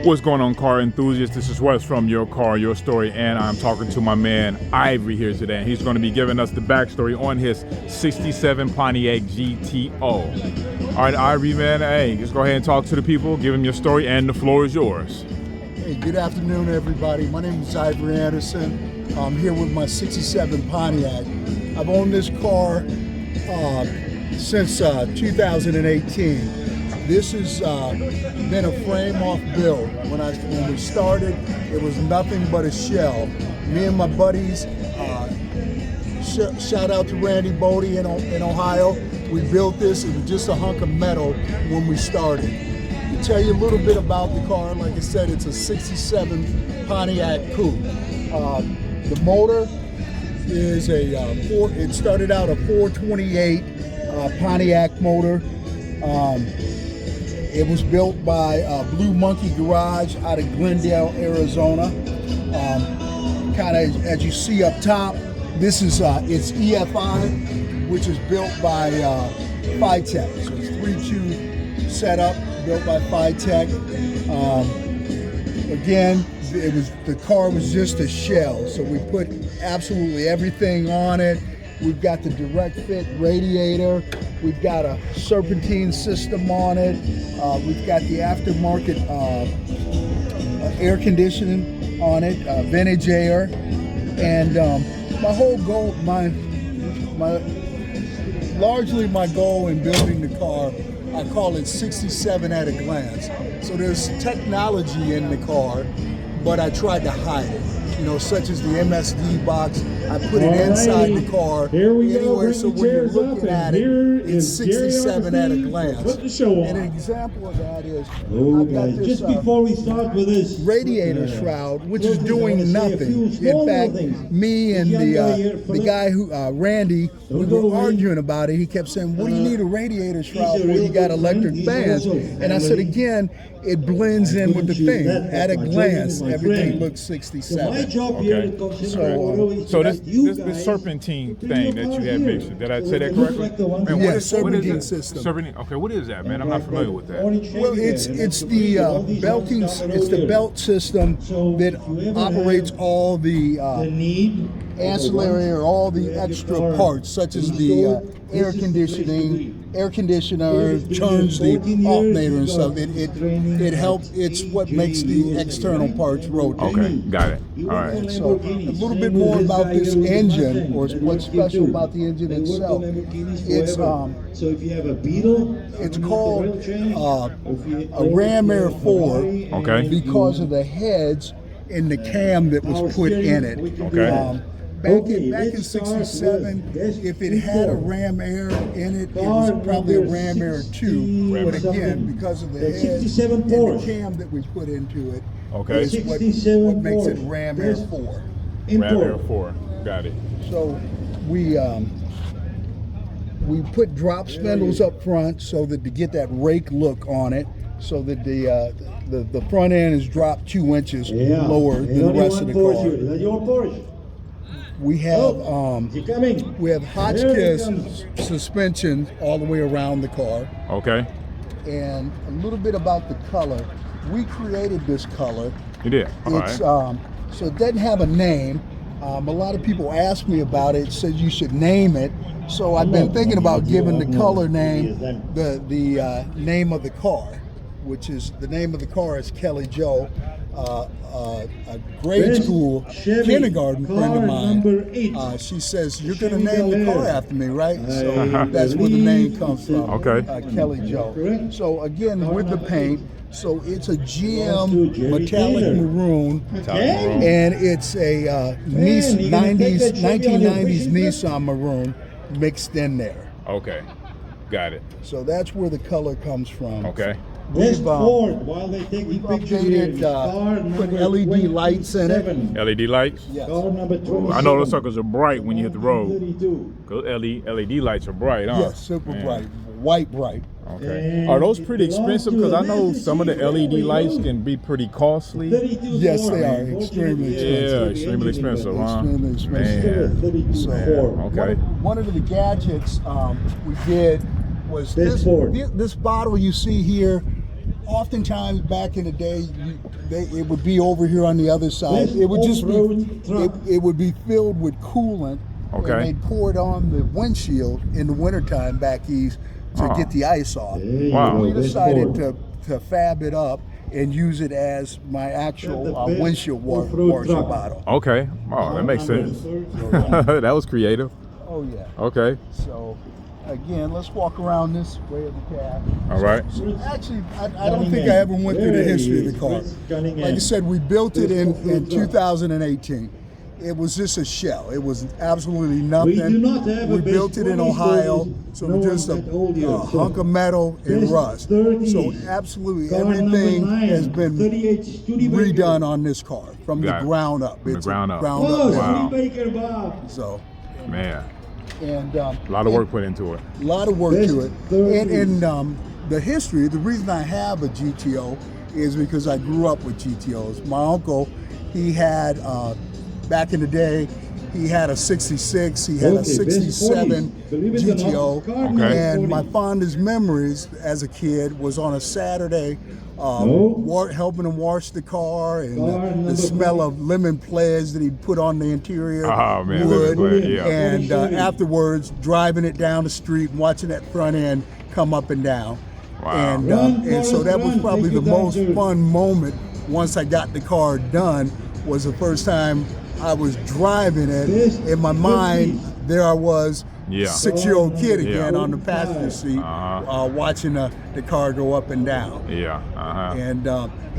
What's going on, car enthusiasts? This is Wes from Your Car, Your Story, and I'm talking to my man Ivory here today. And he's going to be giving us the backstory on his 67 Pontiac GTO. All right, Ivory, man, hey, just go ahead and talk to the people, give them your story, and the floor is yours. Hey, good afternoon, everybody. My name is Ivory Anderson. I'm here with my 67 Pontiac. I've owned this car since 2018. This has been a frame-off build. When we started, it was nothing but a shell. Me and my buddies, shout out to Randy Bodie in Ohio. We built this. It was just a hunk of metal when we started. To tell you a little bit about the car, like I said, it's a 67 Pontiac Coupe. The motor is it started out a 428 Pontiac motor. It was built by Blue Monkey Garage out of Glendale, Arizona. Kind of as you see up top, this is it's EFI, which is built by Phytech. So it's 3-2 setup, built by Phytech. Again, the car was just a shell, so we put absolutely everything on it. We've got the direct fit radiator. We've got a serpentine system on it. We've got the aftermarket air conditioning on it, vintage air. And my whole goal, largely my goal in building the car, I call it 67 at a glance. So there's technology in the car, but I tried to hide it. You know, such as the MSD box, I put it inside the car anywhere, so when you're looking at it, it's 67 at a glance. And an example of that is, I've got this just before we start with this radiator shroud, which is doing nothing. In fact, me and the guy who, Randy, we were arguing about it. He kept saying, what do you need a radiator shroud when you got electric fans? And I said, again, it blends in with the thing. At a glance, everything looks 67. Okay. So this serpentine thing that you had mentioned, did I say that correctly? Man, yeah, serpentine system. Serpentine. Okay, what is that, man? I'm not familiar with that. Well, it's the belting. It's the belt system that operates all the ancillary or all the extra parts, such as the air conditioner, turns the alternator and stuff. It helps. It's what makes the external parts rotate. Okay, got it. All right. So a little bit more about this engine, or what's special about the engine itself. It's so if you have a Beetle, it's called a Ram Air 4. Okay. Because of the heads and the cam that was put in it. Okay. Back in 67, if it had a Ram Air in it, it was probably a Ram Air 2. But again, because of the heads and the cam that we put into it, is what makes it Ram Air 4. Ram Air 4, got it. So we put drop spindles up front so that to get that rake look on it, so that the front end is dropped 2 inches lower than the rest of the car. Is that your Porsche? We have Hotchkiss suspension all the way around the car. Okay. And a little bit about the color. We created this color. You did. It's so it doesn't have a name. A lot of people ask me about it. Said you should name it. So I've been thinking about giving the color name the name of the car, which is the name of the car is Kelly Joe. A grade school kindergarten friend of mine. She says, you're going to name the car after me, right? So that's where the name comes from. Okay. Kelly Joe. So again, with the paint, so it's a GM metallic maroon, and it's a 1990s Nissan maroon mixed in there. Okay, got it. So that's where the color comes from. Okay. We've updated, put LED lights in it. LED lights? Yes. I know those suckers are bright when you hit the road. Because LED lights are bright, huh? Yes, super bright, white bright. Okay. Are those pretty expensive? Because I know some of the LED lights can be pretty costly. Yes, they are extremely expensive. Yeah, extremely expensive, huh? Extremely expensive. Man. So, Okay. one of the gadgets we did was this bottle you see here. oftentimes back in the day, it would be over here on the other side. It would just be it would be filled with coolant, Okay. and they'd pour it on the windshield in the wintertime back east to get the ice off. Wow. We decided to fab it up and use it as my actual windshield washer bottle. Okay. Oh, that makes sense. That was creative. Oh yeah. Okay. So again, let's walk around this way of the cab. All right. So actually, I don't think I ever went through the history of the car. Like I said, we built it in 2018. It was just a shell. It was absolutely nothing. We do not have We a base built it in 20s Ohio, version. so No it was just one had all the a others. So hunk of metal and base rust. 30s. So absolutely Car number everything 9, has been 38 Studebaker. redone on this car from Got the it. ground up. From the It's ground up. Ground Oh, up. Wow. Studebaker, Bob. So, Man, and a lot of work put into it. a lot of work Best to it. 30s. And the history, the reason I have a GTO is because I grew up with GTOs. My uncle, he had, back in the day, he had a 66, he had a Okay, best 67 40s. Believe it or not, GTO. car number And my 40. fondest memories as a kid was on a Saturday, No. helping him wash the car and Car the number smell 40. of lemon pledge that he put on the interior Oh, man, wood. lemon pledge, yeah. And 40. afterwards, driving it down the street and watching that front end come up and down. Wow. And so that was Run, probably take the it down, most dude. fun moment once I got the car done, was the first time I was driving it. Best In my mind, 50s. there I was, Yeah. 6-year-old kid Yeah. again on the passenger seat, Uh-huh. watching the car go up and down. Yeah.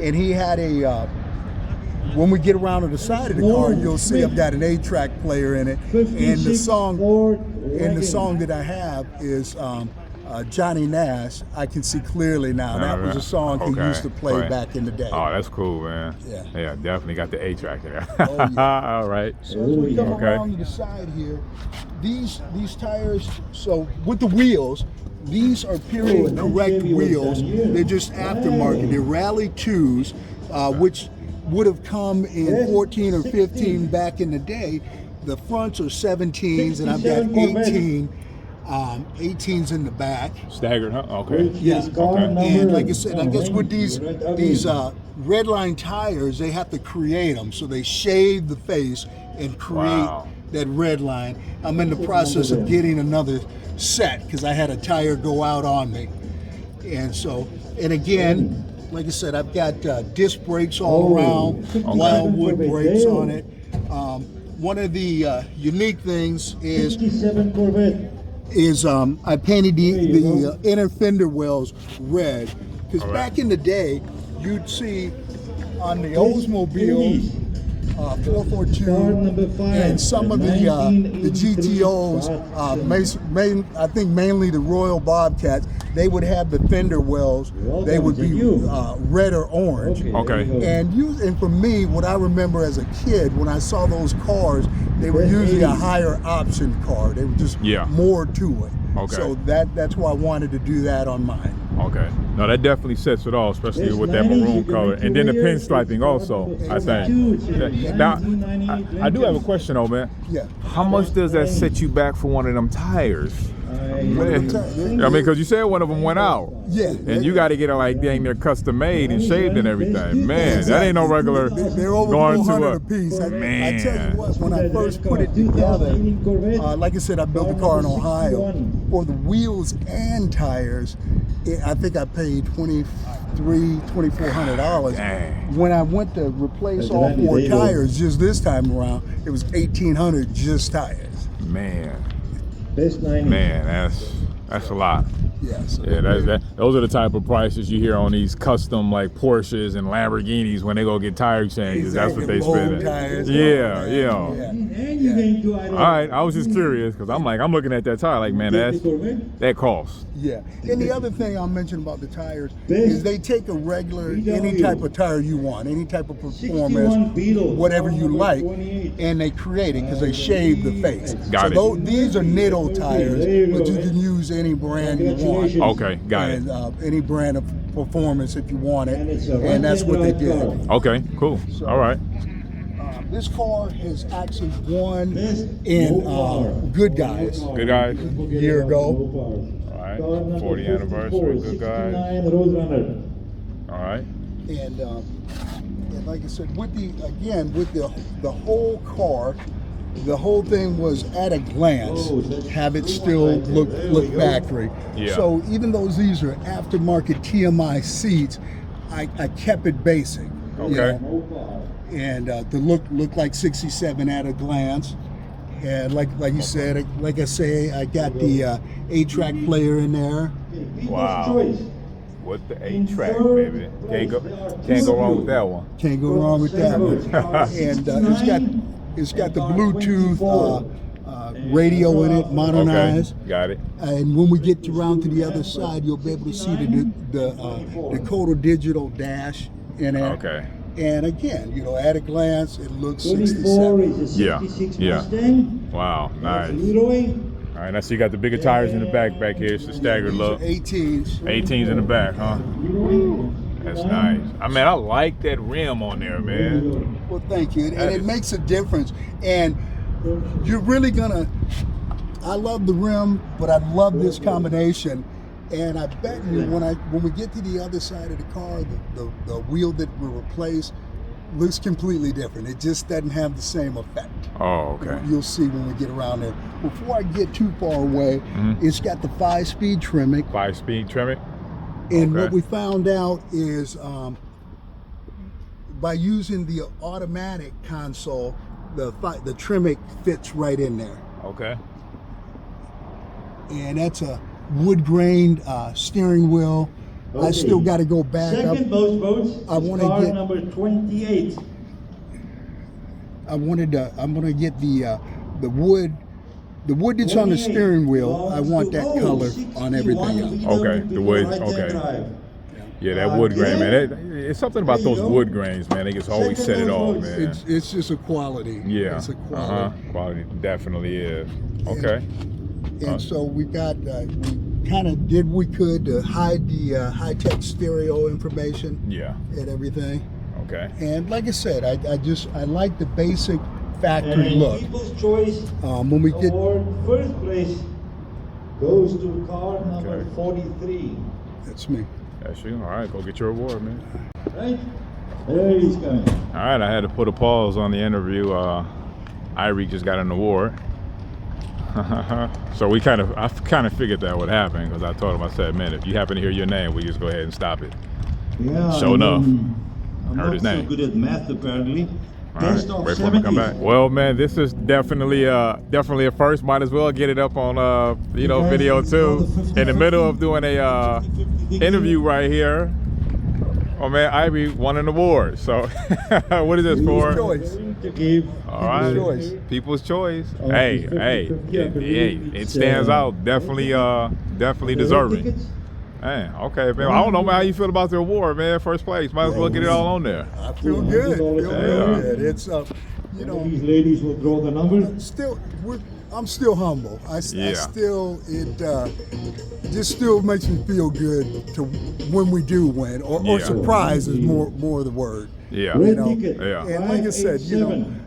And he had a. When we get around to the side of the car, you'll see I've got an 8-track player in it, and the 56 song Ford and the wagon. song that I have is Johnny Nash. I Can See Clearly Now. That was a song he Okay. used to play Right. back in the day. Oh, that's cool, man. Yeah. Yeah, definitely got the A-track there. Oh, yeah. All right. So as we come Okay. around to the side here, these tires, so with the wheels, these are period correct wheels. They're just aftermarket. They're Rally 2s, which would have come in 14 or 15 back in the day. The fronts are 17s, and I've got 18s in the back. Staggered, huh? Okay. Yeah. Car number- And like I said, I guess with these Right, red line tires, they have to create them. So they shave the face and create Wow. that red line. I'm in the process of getting another set because I had a tire go out on me. And so, and again, like I said, I've got disc brakes all around, wildwood brakes on it. One of the unique things is 57 Corvette. I painted the inner fender wells red, because back in the day you'd see on the Oldsmobile 442 and some of the GTOs, I think mainly the Royal Bobcats, they would have the fender wells, they would be red or orange. Okay. And for me, what I remember as a kid, when I saw those cars, they were usually a higher option car. They were just more to it. Okay. So that's why I wanted to do that on mine. Okay. No, that definitely sets it off, especially with that maroon color. And then the pinstriping also, I think. Now, I do have a question though, man. Yeah. How much does that set you back for one of them tires? I mean, because you said one of them went out. Yeah. And you got to get it like dang near custom made and shaved and everything. Man, that ain't no regular They're over going 400 to a piece. I man. tell you what, when I first put it together, like I said, I built the car in Ohio. For the wheels and tires, I think I paid $2,400. Dang. When I went to replace all 4 tires just this time around, it was $1,800 just tires. Man, Best 90. man, that's a lot. Yeah, so Yeah, those are the type of prices you hear on these custom like Porsches and Lamborghinis when they go get tire changes. That's what they Exactly, spend. mold tires, Yeah, yeah. yeah. And you can do All right, I was just curious because I'm looking at that tire like, man, that costs. Yeah, and the other thing I'll mention about the tires is they take a regular, any type of tire you want, any type of performance, whatever you like, and they create it because they shave the face. Got so it. These are Nitto tires, but you can use any brand you want. Okay, got it. And any brand of performance if you want it, and that's what they did. Okay, cool. All right. This car has actually won in Good Guys Good guys. a year ago. All right. 40th anniversary. Good guys. Roadrunner. All right. And like I said, with the whole car, the whole thing was at a glance, have it still look factory. Yeah. So even though these are aftermarket TMI seats, I kept it basic. Okay. And the look like 67 at a glance. And like you said, like I say, I got the 8-track player in there. Wow. With the 8-track, baby. Can't go wrong with that one. Can't go wrong with that one. And it's got the Bluetooth radio in it, modernized. Okay. Got it. And when we get around to the other side, you'll be able to see the Dakota digital dash in it. Okay. And again, at a glance, it looks 24 67. is a Yeah. 66 Yeah. Mustang. Wow. Nice. Leroy. All right. Now, so you got the bigger tires in the back here. It's the staggered These are look. 18s. 18s in the back, huh? That's nice. I mean, I like that rim on there, man. Well, thank you. And it makes a difference. And you're really gonna. I love the rim, but I love this combination. And I bet you when we get to the other side of the car, the wheel that we replace looks completely different. It just doesn't have the same effect. Oh, okay. You'll see when we get around there. Before I get too far away, it's got the 5-speed trimming. 5-speed trimming. And Okay. what we found out is by using the automatic console, the Tremec fits right in there. Okay. And that's a wood-grained steering wheel. I still got to go back up. Second most votes. I wanna car get- number 28. I'm gonna get the wood that's on the steering wheel. I want that color on everything else. Okay, the wood, okay. Yeah, that wood grain, man. It's something about those wood grains, man. They just always set it off, man. It's just a quality. Yeah. It's a quality. Quality definitely is. Okay. And so we got, we kind of did what we could to hide the high-tech stereo information Yeah. and everything. Okay. And like I said, I like the basic factory And look. People's Choice When we get, Award first place goes to car number Okay. 43. that's me. That's you. All right, go get your award, man. Right? There he's coming. All right, I had to put a pause on the interview. Ivory just got an award. So I kind of figured that would happen because I told him, I said, man, if you happen to hear your name, we just go ahead and stop it. Yeah. Sure enough. I'm Heard not his so name. good at math apparently. All right, Best of wait for him to come 70s. back. Well, man, this is definitely a first. Might as well get it up on video too. In the middle of doing a interview right here. Oh man, Ivory won an award. So what is this for? Choice. To give All right, choice. People's choice. Hey, it stands out. Definitely deserving. tickets. Hey, okay, man. I don't know, man, how you feel about the award, man. First place. Might as well get it all on there. I feel good. Feel Yeah. real good. It's These ladies will draw the number. I'm still humble. I Yeah. still just still makes me feel good to when we do win, or Yeah. surprise is more the word. Yeah. Red know, ticket. yeah. And like I said, 7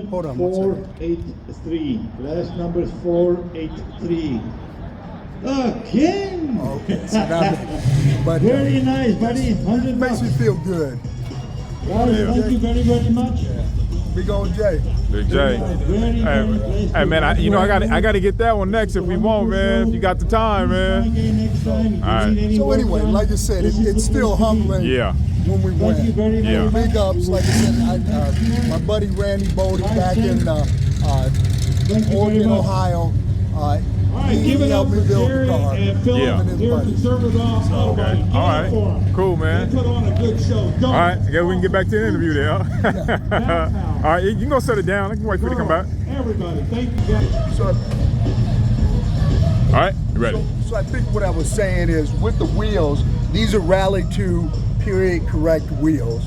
hold on 4 one 8 3. Last number is 4 8 3. Ken. Okay, so now, but Very nice, buddy. 100 makes bucks. me feel good. Guys, thank you very, very much. Big old Jay. Big J. Hey man, I got to get that one next if we want, man. If you got the time, man. Next time. All right. So anyway, like I said, it's still humbling. Yeah. When we Thank you win. very, very Yeah. much. Big ups, like I said, my buddy Randy Bodie back in Thank you very Oregon, much. Ohio. All right, He give it up helped for me build the Jerry car. and Phil, Yeah. their conservative auto. Okay. Give it All up right. for 'em. Cool, man. They put on a good show. Don't All right, I guess we can get back to the interview there. Huh? All right, you can go set it down. I can wait for you to come back. Everybody, thank you guys. So, All right, you ready? so I think what I was saying is with the wheels, these are Rally 2 period correct wheels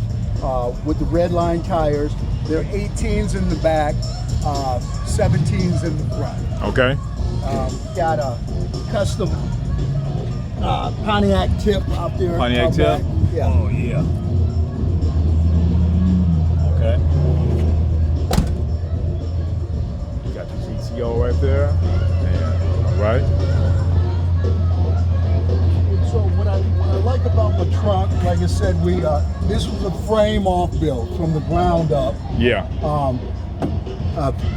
with the red line tires. They're 18s in the back, 17s in the front. Okay. Got a custom Pontiac tip out there. Pontiac out tip? back. Yeah. Oh yeah. Okay. Got the GTO right there. And, all right. So what I like about my truck I said, this was a frame off build from the ground up. Yeah.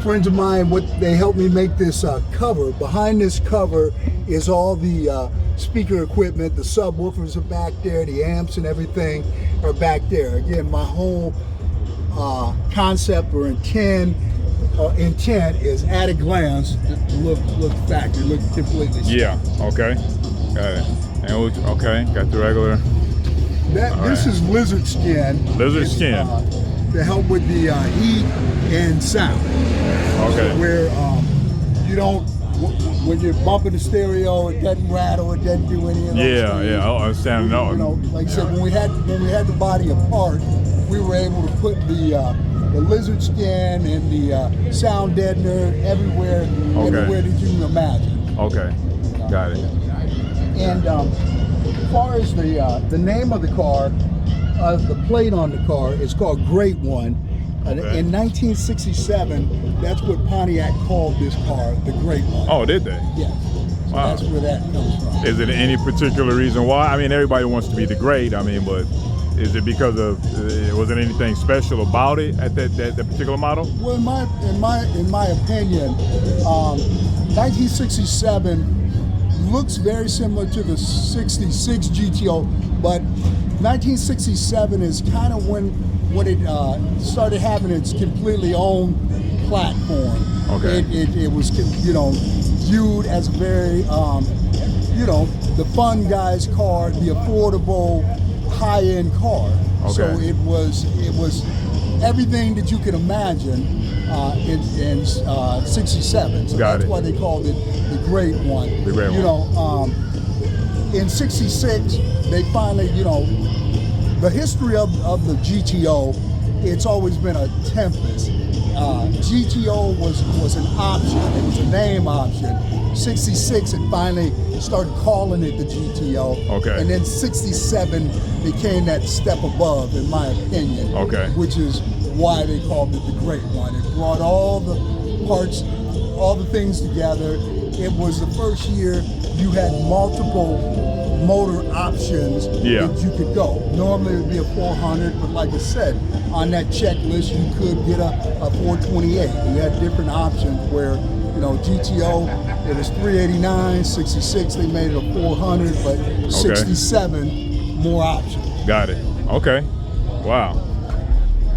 Friends of mine, they helped me make this cover. Behind this cover is all the speaker equipment. The subwoofers are back there, the amps and everything are back there. Again, my whole concept or intent is at a glance, look factory, look completely. Yeah. Okay. Got it. And okay, got the regular. This is lizard skin. Lizard skin. To help with the heat and sound. Okay. So where you don't, when you're bumping the stereo, it doesn't rattle, it doesn't do any of those things. Yeah, I understand. No. You know, like I said, when we had the body apart, we were able to put the lizard skin and the sound deadener everywhere that you can imagine. Okay, got it. And as far as the name of the car, the plate on the car is called Great One. Okay. In 1967, that's what Pontiac called this car, the Great One. Oh, did they? Yeah. So Wow. that's where that comes from. Is it any particular reason why? I mean, everybody wants to be the great. I mean, but is it because of was it anything special about it at that particular model? Well, in my opinion, 1967 looks very similar to the 66 GTO, but 1967 is kind of when it started having its completely own platform. Okay. It was, viewed as a very, the fun guy's car, the affordable, high-end car. Okay. So it was everything that you can imagine in 67. So Got that's it. why they called it the Great One. The Great One. In 66, they finally, the history of the GTO, it's always been a Tempest. GTO was an option, it was a name option. 66, it finally started calling it the GTO. Okay. And then 67 became that step above, in my opinion. Okay. Which is why they called it the Great One. It brought all the parts, all the things together. It was the first year you had multiple motor options that you could go. Normally it would be a 400, but like I said, on that checklist you could get a 428. You had different options where, GTO, it was 389, 66, they made it a 400, but 67, more options. Got it. Okay. Wow.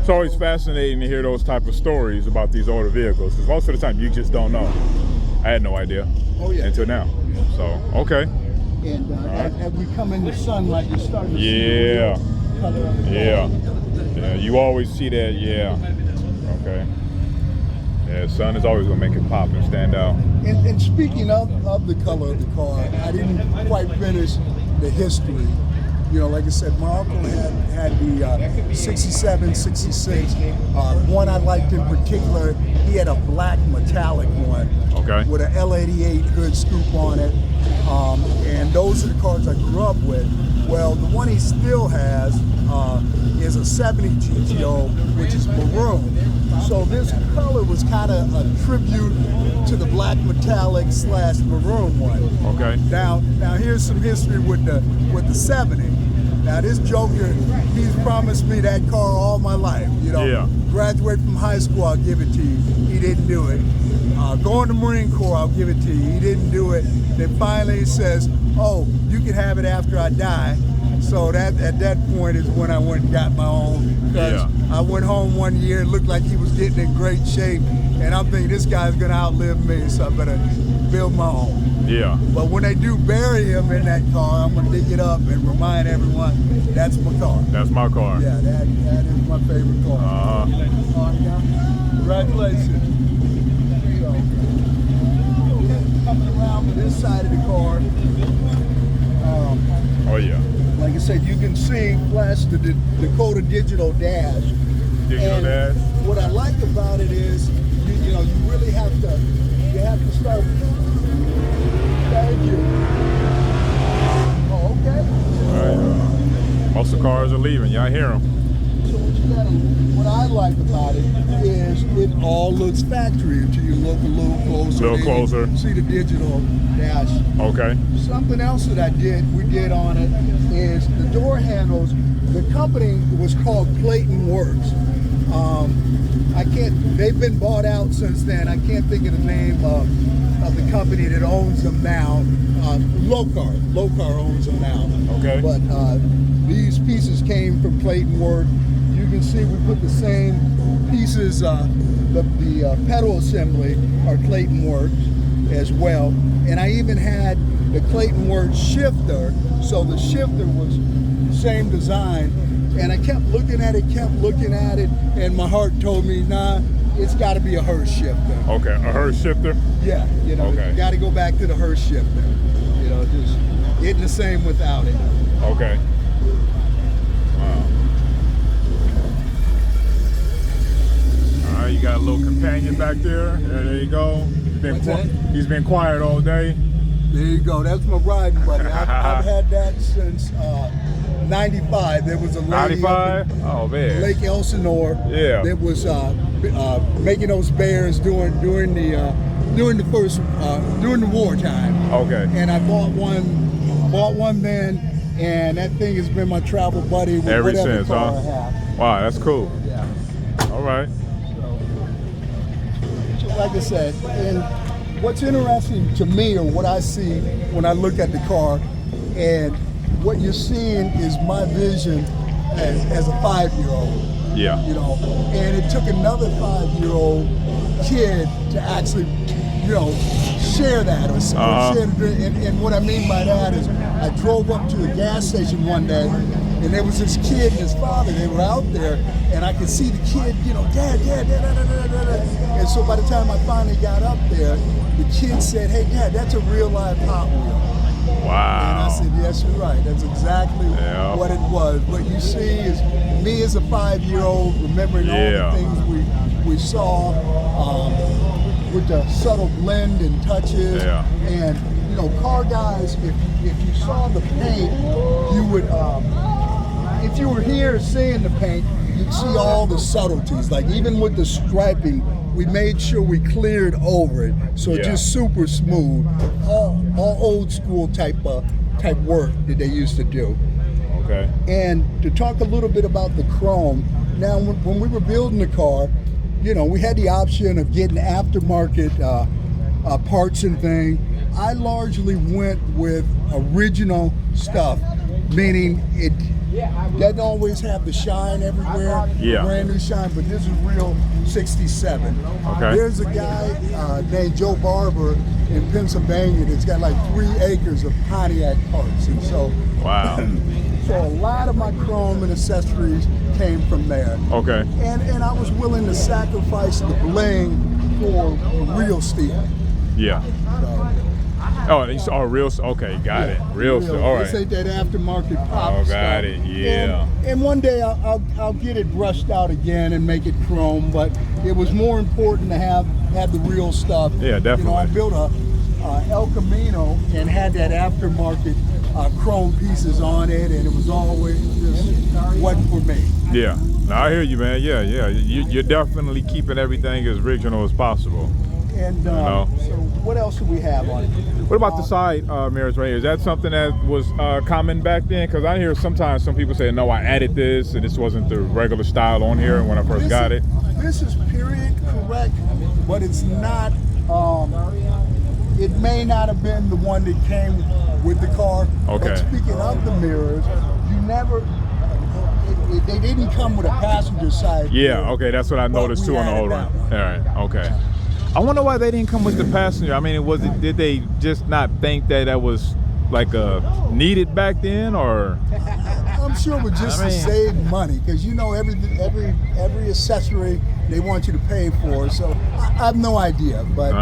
It's always fascinating to hear those type of stories about these older vehicles, because most of the time you just don't know. I had no idea until now. So, okay. And as we come into sunlight, you start to see Yeah. the color of the car. Yeah, you always see that, Okay. Yeah, sun is always gonna make it pop and stand out. And speaking of the color of the car, I didn't quite finish the history. Like I said, my uncle had the 67, 66. One I liked in particular, he had a black metallic one. Okay. With an L88 hood scoop on it. And those are the cars I grew up with. Well, the one he still has is a 70 GTO, which is maroon. So this color was kind of a tribute to the black metallic / maroon one. Okay. Now here's some history with the 70. Now this joker, he's promised me that car all my life. Graduate from high school, I'll give it to you. He didn't do it. Going to Marine Corps, I'll give it to you. He didn't do it. Then finally he says, oh, you can have it after I die. So at that point is when I went and got my own. Because I went home one year, it looked like he was getting in great shape. And I'm thinking, this guy's going to outlive me, so I better build my own. Yeah. But when they do bury him in that car, I'm going to dig it up and remind everyone, that's my car. That's my car. Yeah, that is my favorite car. Congratulations. So, coming around to this side of the car. Like I said, you can see flash the Dakota digital dash. Digital dash. What I like about it is, you really have to start. Thank you. Oh, okay. All right. Most of the cars are leaving. Y'all hear them. So what you what I like about it is it all looks factory until you look a little closer. Little closer. You see the digital dash. Okay. Something else that we did on it is the door handles. The company was called Clayton Works. They've been bought out since then. I can't think of the name of the company that owns them now. Locar owns them now. Okay. But these pieces came from Clayton Works. You can see we put the same pieces, the pedal assembly are Clayton Works as well. And I even had the Clayton Works shifter, so the shifter was same design. And I kept looking at it, and my heart told me, nah, it's got to be a Hurst shifter. Okay, a Hurst shifter? Yeah, Okay. You got to go back to the Hurst shifter. Just isn't the same without it. Okay. Wow. All right, you got a little companion back there. There you go. He's been quiet all day. There you go. That's my riding buddy. I've had that since 95. There was a lady 95? Oh man. Lake Elsinore. Yeah. That was making those bears during the wartime. Okay. And I bought one then, and that thing has been my travel buddy with Ever whatever since, car huh? I have. Wow, that's cool. Yeah. All right. So like I said, and what's interesting to me, or what I see when I look at the car, and what you're seeing is my vision as a 5-year-old. Yeah. And it took another 5-year-old kid to actually, share that or share the dream. And what I mean by that is I drove up to a gas station one day, and there was this kid and his father. They were out there, and I could see the kid, Dad, and so by the time I finally got up there, the kid said, hey, Dad, that's a real live Hot Wheel. Wow. And I said, yes, you're right. That's exactly what it was. What you see is me as a 5-year-old remembering all the things we saw with the subtle blend and touches. Yeah. And, car guys, if you saw the paint, you would, if you were here seeing the paint, you'd see all the subtleties. Like even with the striping, we made sure we cleared over it, so it's just super smooth. All old school type work that they used to do. Okay. And to talk a little bit about the chrome, now when we were building the car, we had the option of getting aftermarket parts and things. I largely went with original stuff, meaning it doesn't always have the shine everywhere, brand new shine, but this is real 67. Okay. There's a guy named Joe Barber in Pennsylvania that's got like 3 acres of Pontiac parts, and so wow. So a lot of my chrome and accessories came from there. Okay. And I was willing to sacrifice the bling for real steel. Yeah. Oh, these are real. Okay, got it. Real. All right. This ain't that aftermarket pop Oh, got stuff. it. Yeah. And one day I'll get it brushed out again and make it chrome. But it was more important to have the real stuff. Yeah, definitely. I built a El Camino and had that aftermarket chrome pieces on it, and it was always just wasn't for me. Yeah. No, I hear you, man. Yeah. You're definitely keeping everything as original as possible. And so what else do we have on it? What about the side mirrors right here? Is that something that was common back then? Because I hear sometimes some people say, no, I added this, and this wasn't the regular style on here when I first got it. This is period correct, but it's not, it may not have been the one that came with the car. Okay. But speaking of the mirrors, they didn't come with a passenger side. Yeah, okay, that's what I noticed too on the old one. All right, okay. I wonder why they didn't come with the passenger. I mean, did they just not think that was like needed back then, or? I'm sure it was just to save money, because every accessory they want you to pay for. So I have no idea, but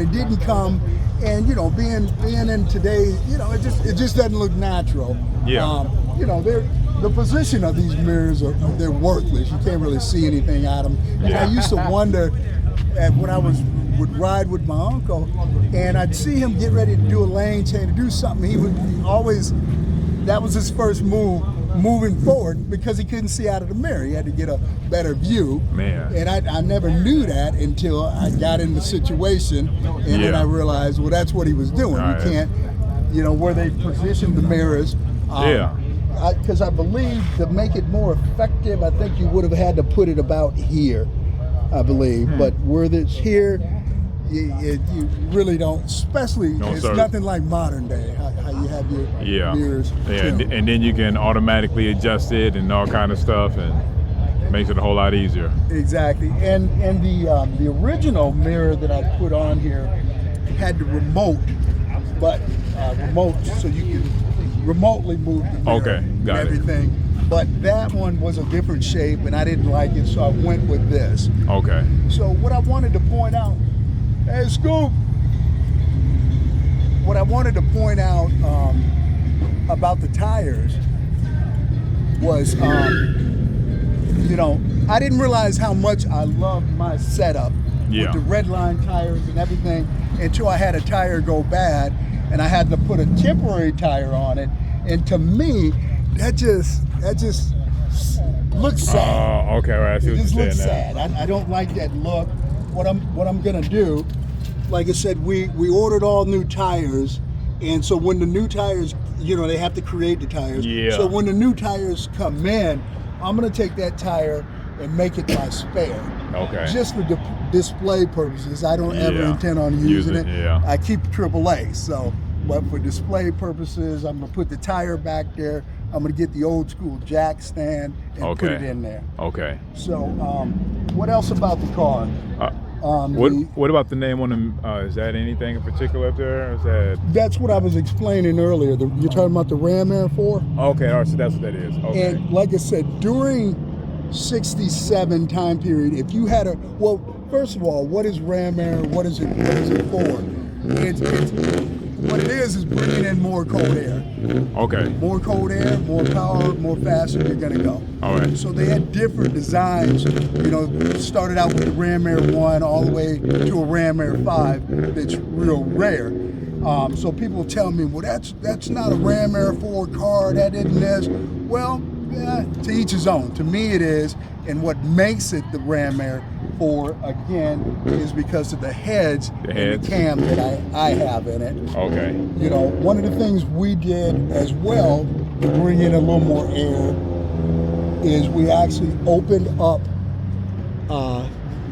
it didn't come. And being in today, it just doesn't look natural. Yeah. The position of these mirrors they're worthless. You can't really see anything out of them. And I used to wonder when I would ride with my uncle, and I'd see him get ready to do a lane change, to do something. He would always, that was his first move. moving forward because he couldn't see out of the mirror. He had to get a better view. Man. And I never knew that until I got in the situation, and then I realized, well, that's what he was doing. All right. You can't, you know, where they positioned the mirrors. Because I believe to make it more effective, I think you would have had to put it about here, I believe. But where it's here, you really don't, especially, it's nothing like modern day, how you have your mirrors. Yeah, and then you can automatically adjust it and all kind of stuff, and makes it a whole lot easier. Exactly. And the original mirror that I put on here had the remote so you can remotely move the mirror and got everything. But that one was a different shape, and I didn't like it, so I went with this. Okay. So what I wanted to point out, hey Scoop, what I wanted to point out about the tires was, you know, I didn't realize how much I loved my setup with the red line tires and everything until I had a tire go bad, and I had to put a temporary tire on it. And to me, that just looks sad. Oh, okay, right. I see It what just you're looks saying sad. I don't like that look. What I'm gonna do, like I said, we ordered all new tires, and so when the new tires, you know, they have to create the tires. Yeah. So when the new tires come in, I'm gonna take that tire and make it my spare. Okay. Just for display purposes. I don't ever intend on using it. Yeah. I keep AAA, so, but for display purposes, I'm gonna put the tire back there. I'm gonna get the old school jack stand and put it in there. Okay. So, what else about the car? What about the name on them? Is that anything in particular up there? Is that? That's what I was explaining earlier. You're talking about the Ram Air 4? Okay, all right, so that's what that is. Okay. And like I said, during 67 time period, if you had well, first of all, what is Ram Air? What is it for? What it is bringing in more cold air. Okay. More cold air, more power, more faster you're gonna go. All right. So they had different designs. You know, started out with the Ram Air 1 all the way to a Ram Air 5 that's real rare. So people tell me, well, that's not a Ram Air 4 car, that isn't this. Well, to each his own. To me it is, and what makes it the Ram Air 4, again, is because of the heads and the cam that I have in it. Okay. You know, one of the things we did as well to bring in a little more air is we actually opened up,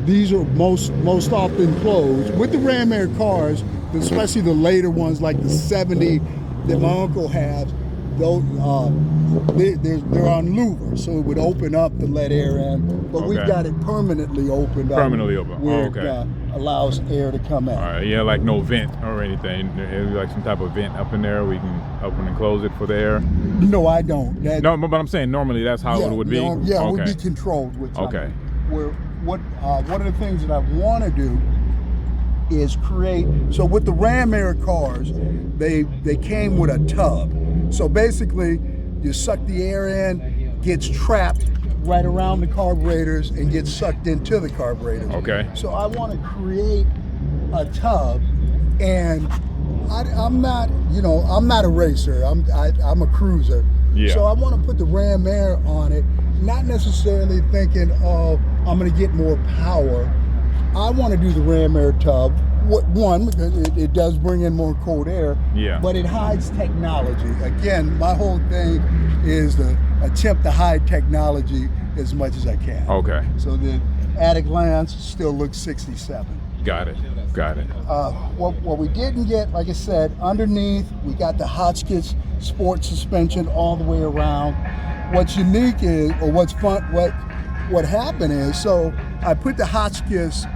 these are most often closed. With the Ram Air cars, especially the later ones like the 70 that my uncle has, they're on louvers, so it would open up to let air in. But we've got it permanently opened up. Permanently open. Where okay. it allows air to come in. All right. Yeah, like no vent or anything. It'd be like some type of vent up in there. We can open and close it for the air. No, I don't. No, but I'm saying normally that's how it would be. It would be controlled with something. Okay. Where one of the things that I want to do is create. So with the Ram Air cars, they came with a tub. So basically, you suck the air in, gets trapped right around the carburetors and gets sucked into the carburetors. Okay. So I want to create a tub, and I'm not a racer. I'm a cruiser. Yeah. So I want to put the Ram Air on it, not necessarily thinking, oh, I'm going to get more power. I want to do the Ram Air tub. One, because it does bring in more cold air, but it hides technology. Again, my whole thing is to attempt to hide technology as much as I can. Okay. So the at a glance still looks 67. Got it. What we didn't get, like I said, underneath, we got the Hotchkiss sport suspension all the way around. What's unique is, or what's fun, what happened is, so I put the Hotchkiss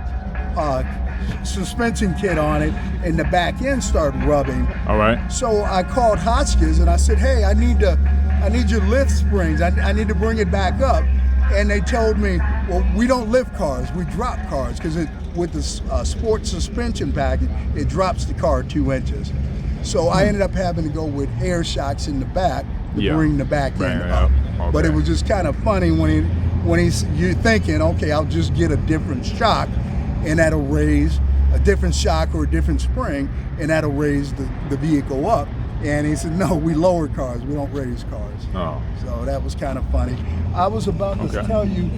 suspension kit on it, and the back end started rubbing. All right. So I called Hotchkiss and I said, hey, I need your lift springs. I need to bring it back up. And they told me, well, we don't lift cars, we drop cars, because with the sport suspension package, it drops the car 2 inches. So I ended up having to go with air shocks in the back to bring the back end up. Okay. But it was just kind of funny when you're thinking, okay, I'll just get a different shock, and that'll raise a different shock or a different spring, and that'll raise the vehicle up. And he said, no, we lower cars. We don't raise cars. Oh. So that was kind of funny. I was about to Okay. tell you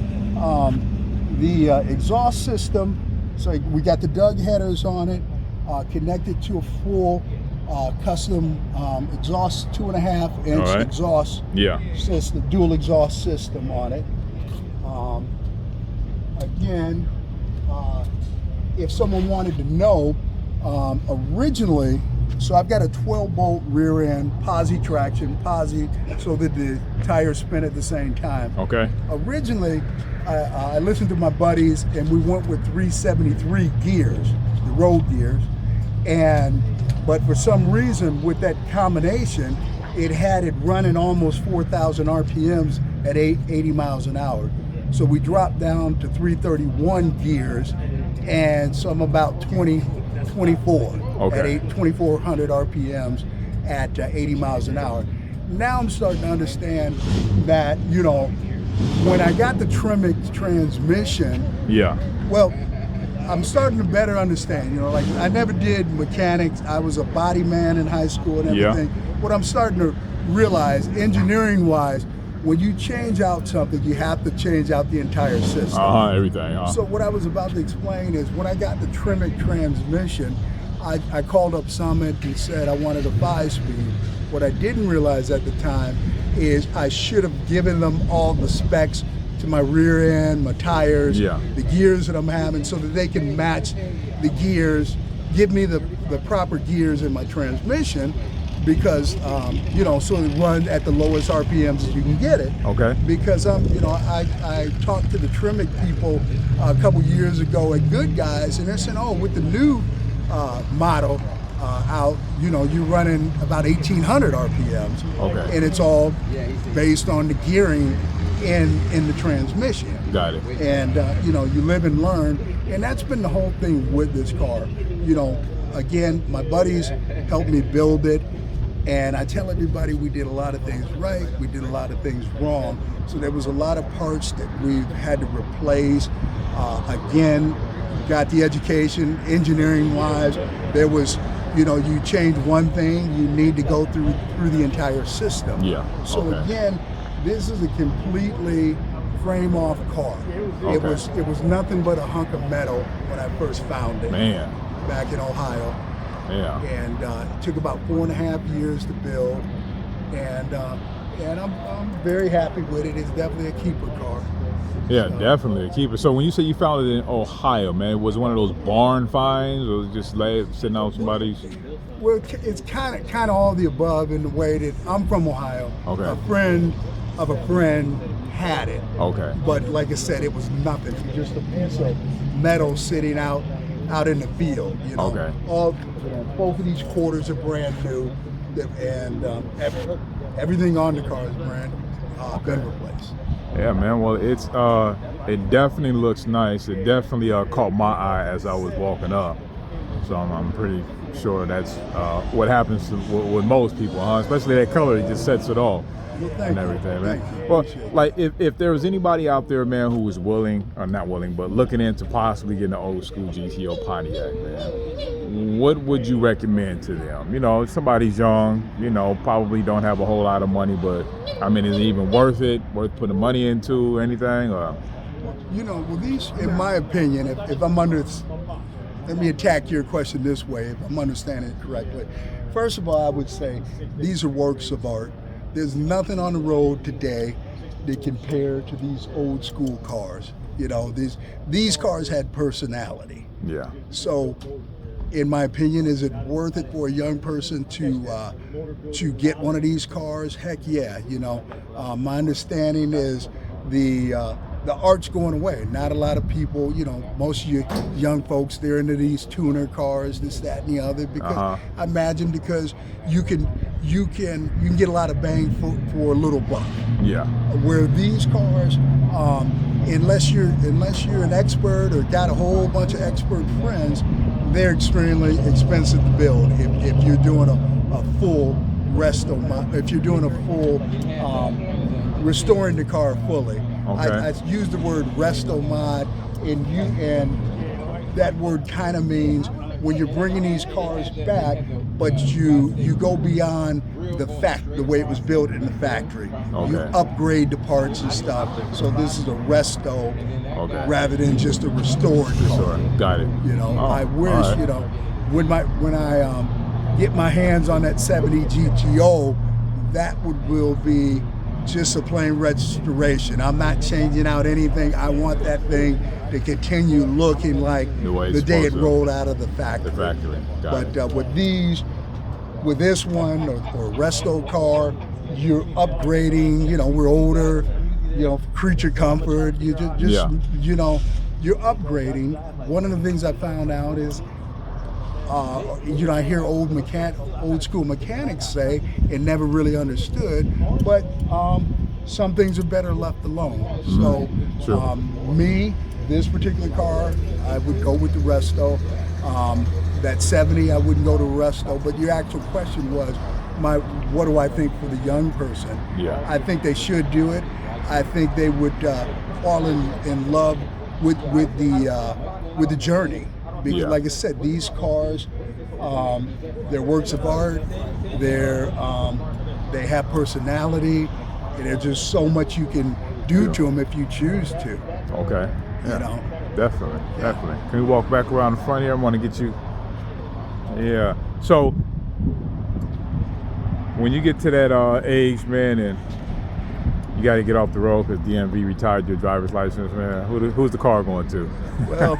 the exhaust system. So we got the Doug headers on it, connected to a full custom exhaust 2.5-inch All right. exhaust Yeah. system, dual exhaust system on it. Again, if someone wanted to know, originally, so I've got a 12-bolt rear end, posi traction, posi, so that the tires spin at the same time. Okay. Originally, I listened to my buddies, and we went with 373 gears, the road gears, but for some reason, with that combination, it had it running almost 4,000 RPMs at 80 miles an hour. So we dropped down to 331 gears, and so I'm about 24 Okay. at 2,400 RPMs at 80 miles an hour. Now I'm starting to understand that, you know, when I got the Tremec transmission, Yeah. well, I'm starting to better understand, you know, like I never did mechanics. I was a body man in high school and Yeah. everything. What I'm starting to realize, engineering wise, when you change out something, you have to change out the entire system. Everything. So what I was about to explain is when I got the Tremec transmission, I called up Summit and said I wanted a 5-speed. What I didn't realize at the time is I should have given them all the specs to my rear end, my tires, Yeah. the gears that I'm having, so that they can match the gears, give me the proper gears in my transmission, because you know, so it run at the lowest RPMs as you can get it. Okay. Because you know, I talked to the Tremec people a couple years ago at Good Guys, and they're saying, oh, with the new model out, you know, you're running about 1,800 RPMs. Okay. And it's all based on the gearing in the transmission. Got it. And you know, you live and learn, and that's been the whole thing with this car. You know, again, my buddies helped me build it, and I tell everybody we did a lot of things right, we did a lot of things wrong. So there was a lot of parts that we've had to replace. Again, got the education, engineering wise, there was, you know, you change one thing, you need to go through the entire system. Yeah. So Okay. again, this is a completely frame-off car. It Okay. was nothing but a hunk of metal when I first found it. Man. Back in Ohio, Yeah. and it took about 4.5 years to build, and I'm very happy with it. It's definitely a keeper car. Yeah, So- definitely a keeper. So when you say you found it in Ohio, man, was it one of those barn finds, or was it just sitting on somebody's? Well, it's kind of all the above in the way that I'm from Ohio. Okay. A friend of a friend had it. Okay. But like I said, it was nothing. It was just a piece of metal sitting out in the field. You know. Okay. Both of these quarters are brand new, and everything on the car is brand new. Been replaced. Yeah, man. Well, it's it definitely looks nice. It definitely caught my eye as I was walking up. So I'm pretty sure that's what happens with most people, huh? Especially that color, it just sets it off. Well, thank And you. everything, man. Thank you. Well, Appreciate it. like if there was anybody out there, man, who was willing, or not willing, but looking into possibly getting an old school GTO Pontiac, man, what would you recommend to them? You know, somebody's young, you know, probably don't have a whole lot of money, but I mean, is it even worth it? Worth putting money into anything? Or You know, well, these, in my opinion, if I'm let me attack your question this way, if I'm understanding it correctly. First of all, I would say these are works of art. There's nothing on the road today that compare to these old school cars. You know, these cars had personality. yeah, So, in my opinion, is it worth it for a young person to get one of these cars? Heck yeah. You know, my understanding is the art's going away. Not a lot of people, you know, most of you young folks, they're into these tuner cars, this, that, and the other. Because I imagine because you can get a lot of bang for a little buck. yeah, Where these cars, unless you're an expert or got a whole bunch of expert friends, they're extremely expensive to build. If you're doing a full resto, if you're doing a full restoring the car fully. Okay. I used the word resto mod, and that word kind of means when you're bringing these cars back, but you go beyond the way it was built in the factory. You Okay. upgrade the parts and stuff. So this is a resto Okay. rather than just a restored car. Sure. Got it. You know, Oh, I wish, all right. you know, when I get my hands on that 70 GTO, that will be just a plain restoration. I'm not changing out anything. I want that thing to continue looking like The way the it's day it supposed to. rolled out of the factory. The factory. Got But with this one or resto car, you're upgrading. You know, we're older. You know, creature comfort. You just Yeah. you know, you're upgrading. One of the things I found out is, you know, I hear old school mechanics say, and never really understood, but some things are better left alone. So, Sure. this particular car, I would go with the resto. That 70, I wouldn't go to resto. But your actual question was, what do I think for the young person? Yeah. I think they should do it. I think they would fall in love with the journey. Because, Yeah. like I said, these cars, they're works of art. They have personality, and there's just so much you can do to them if you choose to. Okay. Yeah. You know. Definitely. Can we walk back around the front here? I want to get you. Yeah. So when you get to that age, man, and you got to get off the road because DMV retired your driver's license, man. Who's the car going to? Well,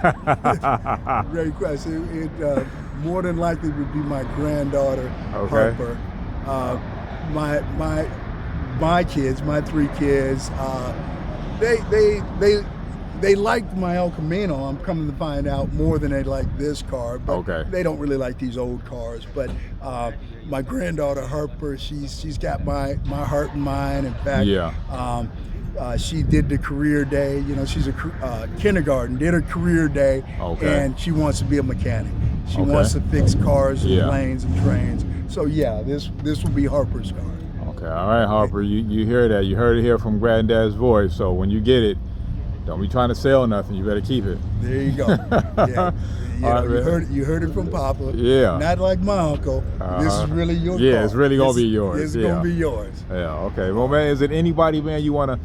great question. It more than likely would be my granddaughter, Okay. Harper. My kids, my 3 kids, they liked my El Camino. I'm coming to find out more than they like this car. But Okay. they don't really like these old cars. But my granddaughter Harper, she's got my heart and mind. In fact, Yeah. she did the career day. You know, she's a kindergarten, did her career day, Okay. and she wants to be a mechanic. She Okay. wants to fix cars and Yeah. planes and trains. So yeah, this will be Harper's car. Okay. All right, Harper. You hear that? You heard it here from Granddad's voice. So when you get it, don't be trying to sell nothing. You better keep it. There you go. Yeah. You, All know, right, man. you heard it from Papa. Yeah. Not like my uncle. This is really your Yeah, car. it's really gonna be yours. It's Yeah. gonna be yours. Yeah, okay. Well, man, is it anybody, man, you want to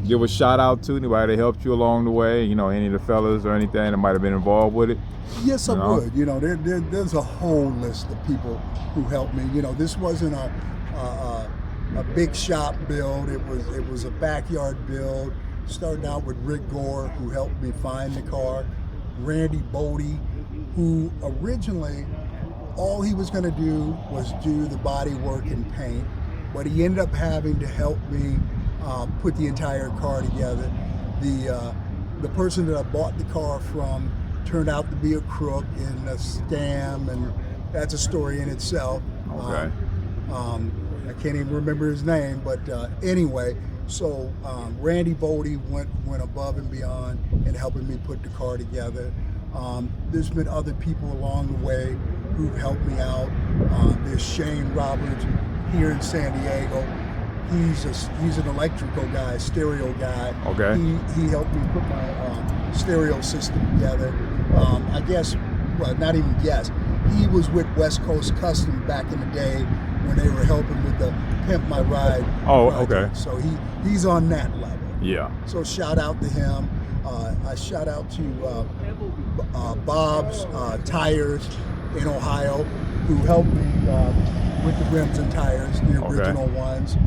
give a shout out to? Anybody that helped you along the way? You know, any of the fellas or anything that might have been involved with it? Yes, I You know? would. You know, there's a whole list of people who helped me. You know, this wasn't a big shop build. It was a backyard build. Starting out with Rick Gore, who helped me find the car. Randy Bodie, who originally all he was going to do was do the body work and paint, but he ended up having to help me put the entire car together. The person that I bought the car from turned out to be a crook and a scam, and that's a story in itself. Okay. I can't even remember his name, but anyway, so Randy Bodie went above and beyond in helping me put the car together. There's been other people along the way who've helped me out. There's Shane Roberts here in San Diego. He's an electrical guy, stereo guy. Okay. He helped me put my stereo system together. I guess, well, not even guess. He was with West Coast Custom back in the day when they were helping with the Pimp My Ride. Oh, project. okay. So he's on that level. Yeah. So shout out to him. I shout out to Bob's Tires in Ohio, who helped me with the rims and tires, the Okay. original ones.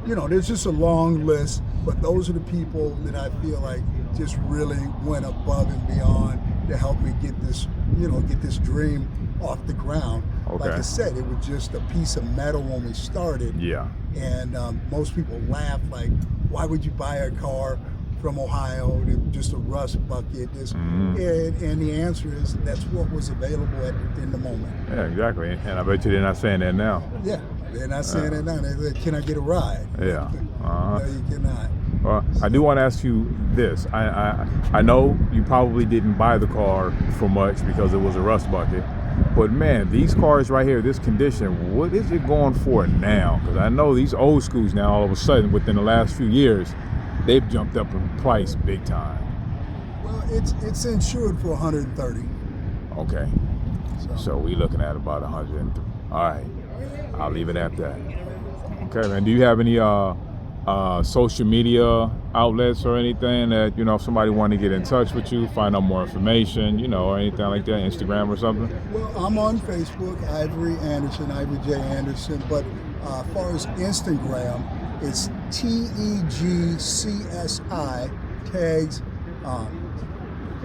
You know, there's just a long list, but those are the people that I feel like just really went above and beyond to help me get this, get this dream off the ground. Like Okay. I said, it was just a piece of metal when we started. Yeah. And most people laugh like, why would you buy a car from Ohio, just a rust bucket? And the answer is that's what was available in the moment. Yeah, exactly. And I bet you they're not saying that now. Yeah, they're not saying that now. They said, can I get a ride? Yeah. No, you cannot. Well, I do want to ask you this. I know you probably didn't buy the car for much because it was a rust bucket. But man, these cars right here, this condition, what is it going for now? Because I know these old schools now, all of a sudden, within the last few years, they've jumped up in price big time. Well, it's insured for $130. Okay. So we looking at about 103. All right. I'll leave it at that. Okay, man. Do you have any social media outlets or anything that, you know, if somebody want to get in touch with you, find out more information, you know, or anything like that, Instagram or something? Well, I'm on Facebook, Ivory Anderson, Ivory J. Anderson, but as far as Instagram, it's TEGCSI tags.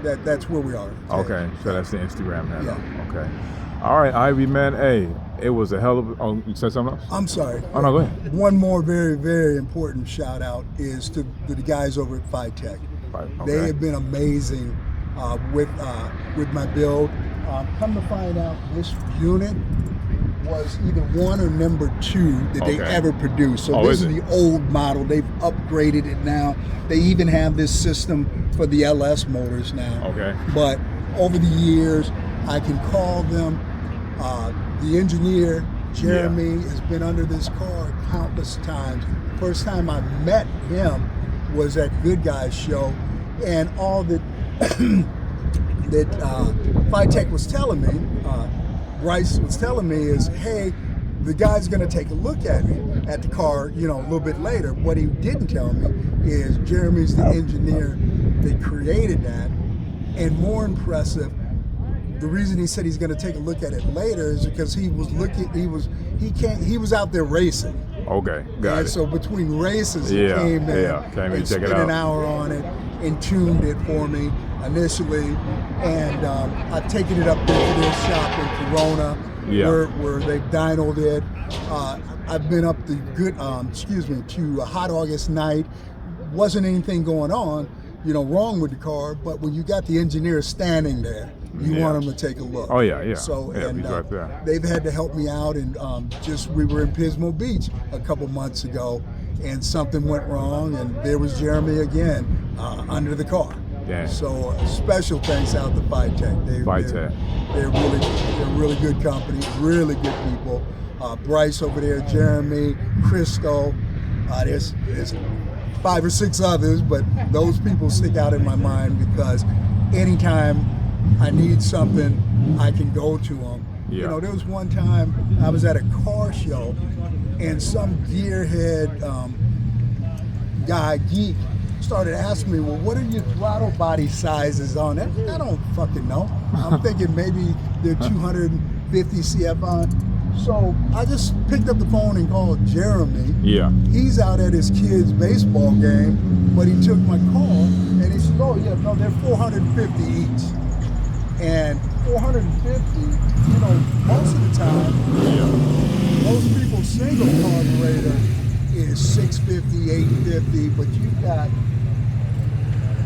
That's where we are. Okay, so that's the Instagram handle. Yeah. Okay. All right, Ivy, man. Hey, it was a hell of a... Oh, you said something else? I'm sorry. Oh, no, go ahead. One more very, very important shout out is to the guys over at Tech. Okay. They have been amazing with my build. Come to find out, this unit was either 1 or number 2 that they ever produced. So this is the old model. They've upgraded it now. They even have this system for the LS motors now. Okay. But over the years, I can call them. The engineer, Jeremy, has been under this car countless times. First time I met him was at Good Guys show, and all that Tech was telling me, Bryce was telling me is, hey, the guy's gonna take a look at the car, you know, a little bit later. What he didn't tell me is Jeremy's the engineer that created that, and more impressive, the reason he said he's going to take a look at it later is because he was out there racing. Okay, got it. So between races, he came in and spent an hour on it and tuned it for me initially, and I've taken it up there to their shop in Corona, where they've dynoed it. I've been up to to Hot August night. Wasn't anything going on, you know, wrong with the car, but when you got the engineer standing there, you want them to take a look. Oh yeah. So and right there. They've had to help me out, and we were in Pismo Beach a couple months ago, and something went wrong, and there was Jeremy again under the car. Yeah. So special thanks out to Tech. They're really good company, really good people. Bryce over there, Jeremy, Christo. There's 5 or 6 others, but those people stick out in my mind because anytime I need something, I can go to them. Yeah. You know, there was one time I was at a car show, and some gearhead geek started asking me, well, what are your throttle body sizes on it? I don't fucking know. I'm thinking maybe they're 250 CFI. So I just picked up the phone and called Jeremy. Yeah. He's out at his kid's baseball game, but he took my call and he said, oh yeah, no, they're 450 each. And 450, you know, most of the time, most people's single carburetor is 650, 850, but you've got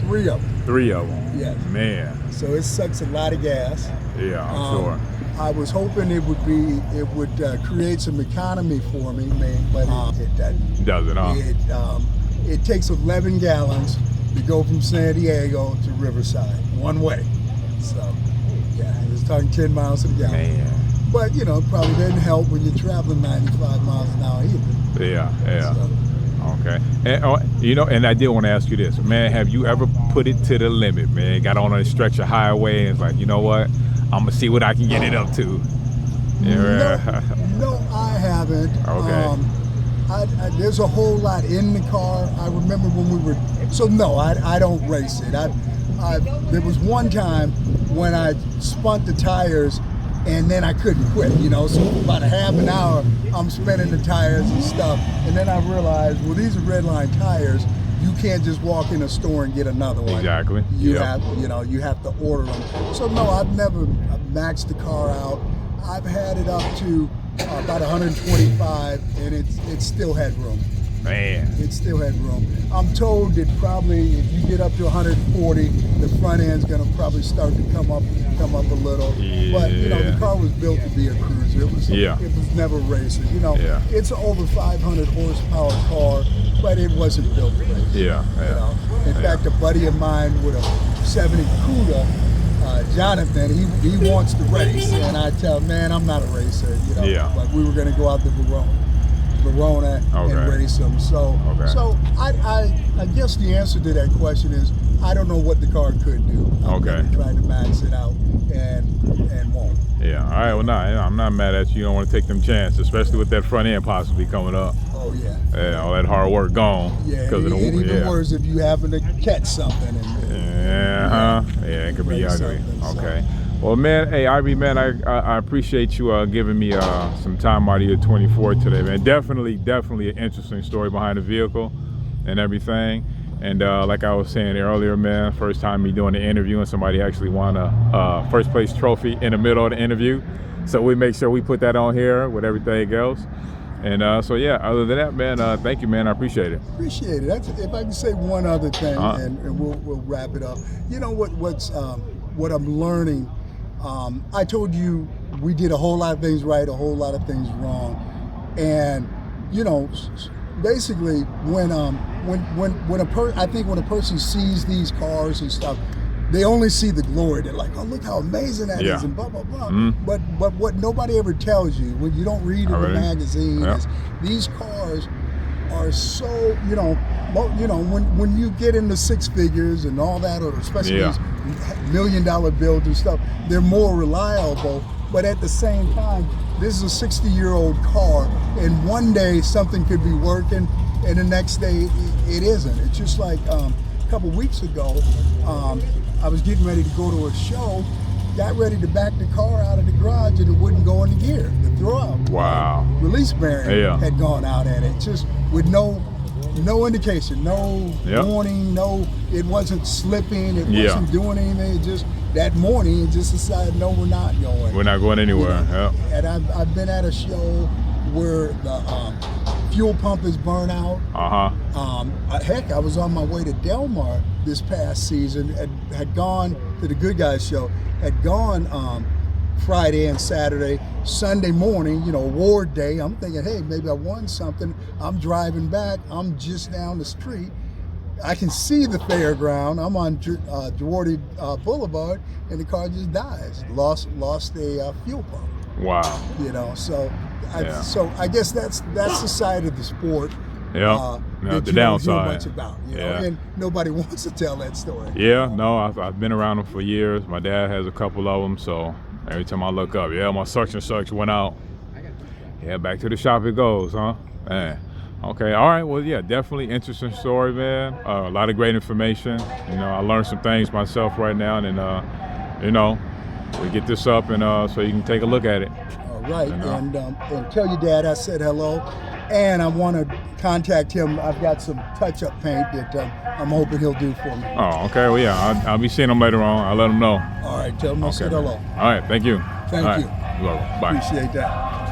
3 of them. 3 of them. Yes. Man. So it sucks a lot of gas. Yeah, I'm sure. I was hoping it would create some economy for me, but it doesn't. It takes 11 gallons to go from San Diego to Riverside, one way. So, yeah, I was talking 10 miles a gallon. Man. But, you know, it probably doesn't help when you're traveling 95 miles an hour either. Yeah. So, okay. And, you know, and I did want to ask you this. Man, have you ever put it to the limit, man? Got on a stretch of highway and it's like, you know what? I'm going to see what I can get it up to. Yeah. No, I haven't. Okay. There's a whole lot in the car. I remember when we were, so no, I don't race it. There was one time when I spun the tires and then I couldn't quit, you know, so for about a half an hour I'm spinning the tires and stuff, and then I realized, well, these are Redline tires. You can't just walk in a store and get another one. Exactly. You have to order them. So no, I've never maxed the car out. I've had it up to about 125, and it still had room. Man. It still had room. I'm told that probably if you get up to 140, the front end's gonna probably start to come up a little. Yeah. But you know, the car was built to be a cruiser. It was never racing. You know, it's an over 500 horsepower car, but it wasn't built to race. Yeah. You know? In fact, a buddy of mine with a 70 Cuda, Jonathan, he wants to race, and I tell him, man, I'm not a racer. You know, but we were gonna go out to Verona Okay. and race them. So, Okay. so I guess the answer to that question is I don't know what the car could do. I'm Okay. never trying to max it out and won't. Yeah. All right. Well, I'm not mad at you. You don't want to take them chances, especially with that front end possibly coming up. Oh yeah. Yeah, all that hard work gone. Yeah, and, Because of the and even yeah. worse if you happen to catch something. Yeah, it could be break ugly. something, so. Okay. Well, man, hey, Ivory, man, I appreciate you giving me some time out of your 24 today, man. Definitely an interesting story behind the vehicle and everything. And like I was saying earlier, man, first time me doing the interview and somebody actually won a first place trophy in the middle of the interview. So we make sure we put that on here with everything else. And so yeah, other than that, man, thank you, man. I appreciate it. Appreciate it. That's, if I can say one other thing, and we'll wrap it up. You know what I'm learning. I told you we did a whole lot of things right, a whole lot of things wrong, and you know, basically when I think when a person sees these cars and stuff, they only see the glory. They're like, oh, look how amazing that is, and blah blah blah. But what nobody ever tells you when you don't read in the magazine is these cars are so, you know, when you get into six figures and all that, or especially these $1 million builds and stuff, they're more reliable. But at the same time, this is a 60-year-old car, and one day something could be working, and the next day it isn't. It's just like a couple weeks ago, I was getting ready to go to a show, got ready to back the car out of the garage, and it wouldn't go into gear. The throw-out release bearing had gone out at it, just with no indication, no warning, it wasn't slipping, it wasn't doing anything. It just that morning, it just decided, no, we're not going. We're not going anywhere. You know? And I've been at a show where the fuel pump is burnt out. Heck, I was on my way to Del Mar this past season, had gone to the Good Guys show, had gone Friday and Saturday. Sunday morning, you know, award day, I'm thinking, hey, maybe I won something. I'm driving back, I'm just down the street. I can see the fairground. I'm on Jawordi Boulevard, and the car just dies. Lost a fuel pump. Wow. You know, so I guess that's the side of the sport. The that you downside. don't hear much about, you know, and nobody wants to tell that story. Yeah, no, I've been around them for years. My dad has a couple of them, so every time I look up, my such and such went out. Yeah, back to the shop it goes, huh? Man. Okay, all right, well, yeah, definitely interesting story, man. A lot of great information. You know, I learned some things myself right now, and you know, we get this up, and so you can take a look at it. All right, and tell your dad I said hello, and I want to contact him. I've got some touch-up paint that I'm hoping he'll do for me. Oh, okay, well, yeah, I'll be seeing him later on. I'll let him know. All right, tell him I said hello. All right, thank you. Thank you. You're welcome. Bye. Appreciate that.